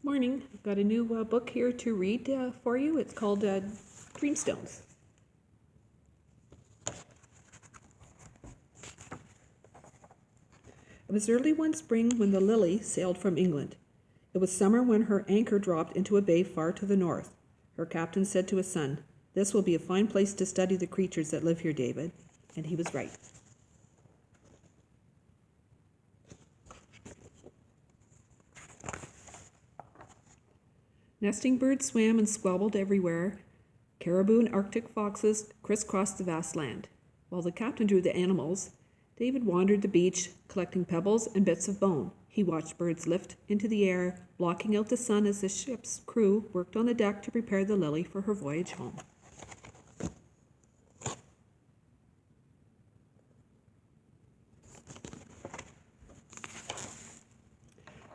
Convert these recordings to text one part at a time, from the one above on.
Morning. I've got a new book here to read for you. It's called Dreamstones. It was early one spring when the Lily sailed from England. It was summer when her anchor dropped into a bay far to the north. Her captain said to his son, "This will be a fine place to study the creatures that live here, David." And he was right. Nesting birds swam and squabbled everywhere. Caribou and Arctic foxes crisscrossed the vast land. While the captain drew the animals, David wandered the beach, collecting pebbles and bits of bone. He watched birds lift into the air, blocking out the sun as the ship's crew worked on the deck to prepare the Lily for her voyage home.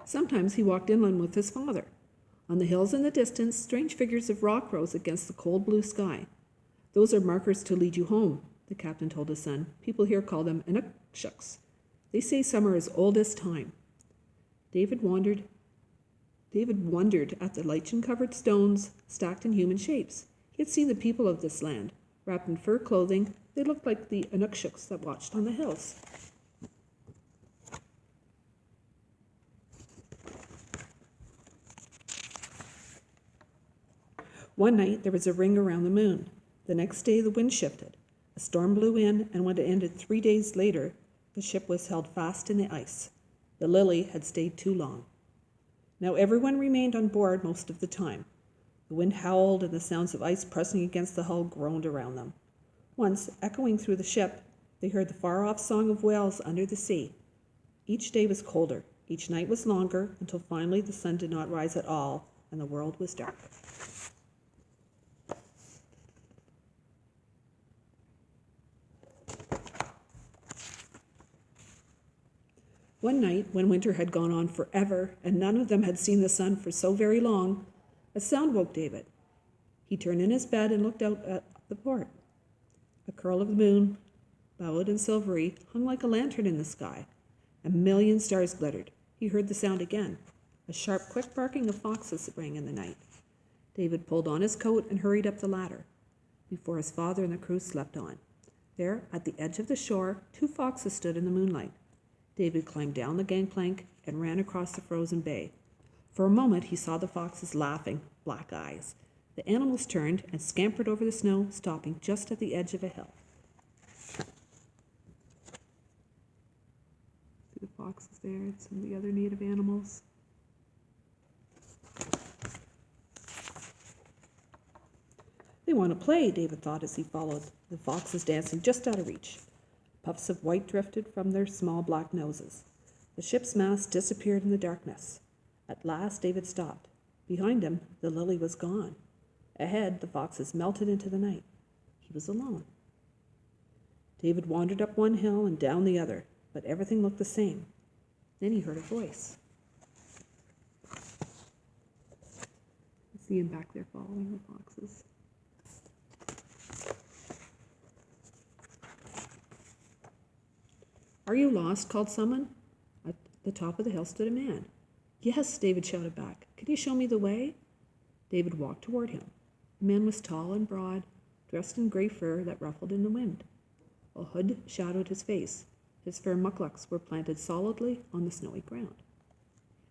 Sometimes he walked inland with his father. On the hills in the distance, strange figures of rock rose against the cold blue sky. "Those are markers to lead you home," the captain told his son. "People here call them inukshuks. They say some are as old as time." David wondered at the lichen-covered stones stacked in human shapes. He had seen the people of this land. Wrapped in fur clothing, they looked like the inukshuks that watched on the hills. One night there was a ring around the moon. The next day the wind shifted. A storm blew in, and when it ended 3 days later, the ship was held fast in the ice. The Lily had stayed too long. Now everyone remained on board most of the time. The wind howled, and the sounds of ice pressing against the hull groaned around them. Once, echoing through the ship, they heard the far-off song of whales under the sea. Each day was colder. Each night was longer, until finally the sun did not rise at all, and the world was dark. One night, when winter had gone on forever, and none of them had seen the sun for so very long, a sound woke David. He turned in his bed and looked out at the port. A curl of the moon, bowed and silvery, hung like a lantern in the sky. A million stars glittered. He heard the sound again. A sharp, quick barking of foxes rang in the night. David pulled on his coat and hurried up the ladder before his father and the crew slept on. There, at the edge of the shore, 2 foxes stood in the moonlight. David climbed down the gangplank and ran across the frozen bay. For a moment he saw the foxes laughing, black eyes. The animals turned and scampered over the snow, stopping just at the edge of a hill. See the foxes there and some of the other native animals. "They want to play," David thought as he followed the foxes dancing just out of reach. Puffs of white drifted from their small black noses. The ship's mast disappeared in the darkness. At last David stopped. Behind him, the Lily was gone. Ahead, the foxes melted into the night. He was alone. David wandered up one hill and down the other, but everything looked the same. Then he heard a voice. I see him back there following the foxes. "Are you lost?" called someone. At the top of the hill stood a man. "Yes," David shouted back. "Can you show me the way?" David walked toward him. The man was tall and broad, dressed in gray fur that ruffled in the wind. A hood shadowed his face. His fur mucklucks were planted solidly on the snowy ground.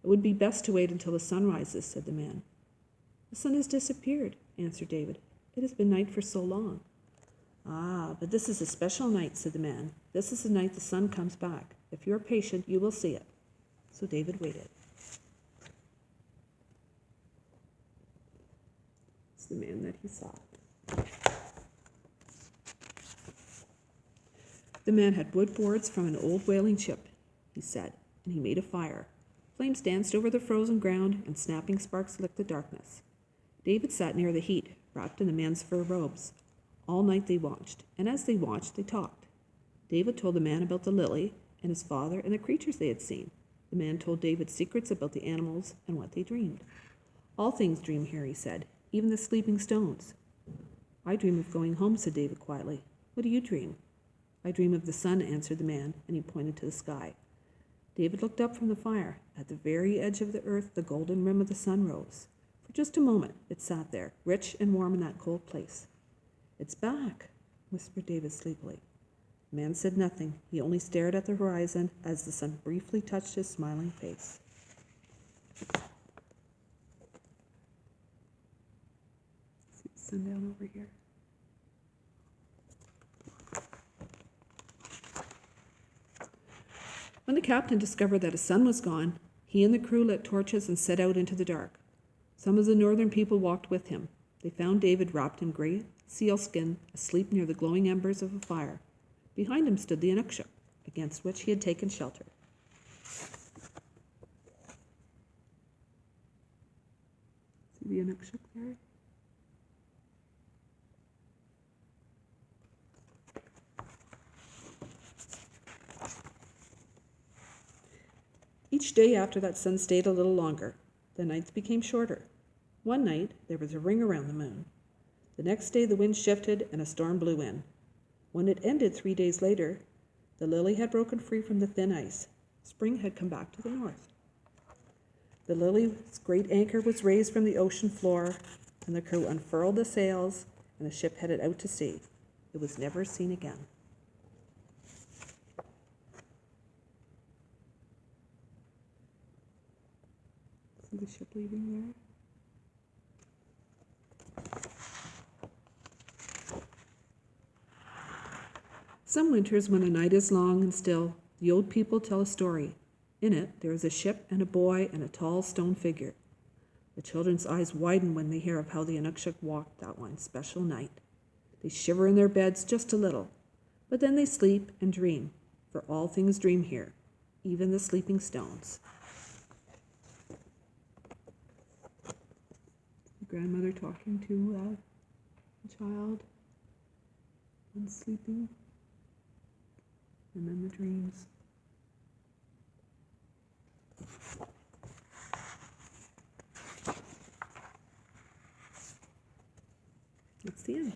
"It would be best to wait until the sun rises," said the man. "The sun has disappeared," answered David. "It has been night for so long." "Ah, but this is a special night," said the man. "This is the night the sun comes back. If you're patient, you will see it." So David waited. It's the man that he saw. The man had wood boards from an old whaling ship, he said, and he made a fire. Flames danced over the frozen ground, and snapping sparks licked the darkness. David sat near the heat, wrapped in the man's fur robes. All night they watched, and as they watched, they talked. David told the man about the Lily and his father and the creatures they had seen. The man told David secrets about the animals and what they dreamed. "All things dream here," he said, "even the sleeping stones." "I dream of going home," said David quietly. "What do you dream?" "I dream of the sun," answered the man, and he pointed to the sky. David looked up from the fire. At the very edge of the earth, the golden rim of the sun rose. For just a moment, it sat there, rich and warm in that cold place. "It's back," whispered David sleepily. The man said nothing. He only stared at the horizon as the sun briefly touched his smiling face. See the sun down over here. When the captain discovered that his son was gone, he and the crew lit torches and set out into the dark. Some of the northern people walked with him. They found David wrapped in gray sealskin, asleep near the glowing embers of a fire. Behind him stood the Inukshuk, against which he had taken shelter. See the Inukshuk there? Each day after that, sun stayed a little longer. The nights became shorter. One night, there was a ring around the moon. The next day, the wind shifted and a storm blew in. When it ended 3 days later, the Lily had broken free from the thin ice. Spring had come back to the north. The Lily's great anchor was raised from the ocean floor, and the crew unfurled the sails, and the ship headed out to sea. It was never seen again. See the ship leaving there? Some winters, when the night is long and still, the old people tell a story. In it, there is a ship and a boy and a tall stone figure. The children's eyes widen when they hear of how the Inukshuk walked that one special night. They shiver in their beds just a little, but then they sleep and dream, for all things dream here, even the sleeping stones. The grandmother talking to a child and sleeping, and then the dreams. That's the end.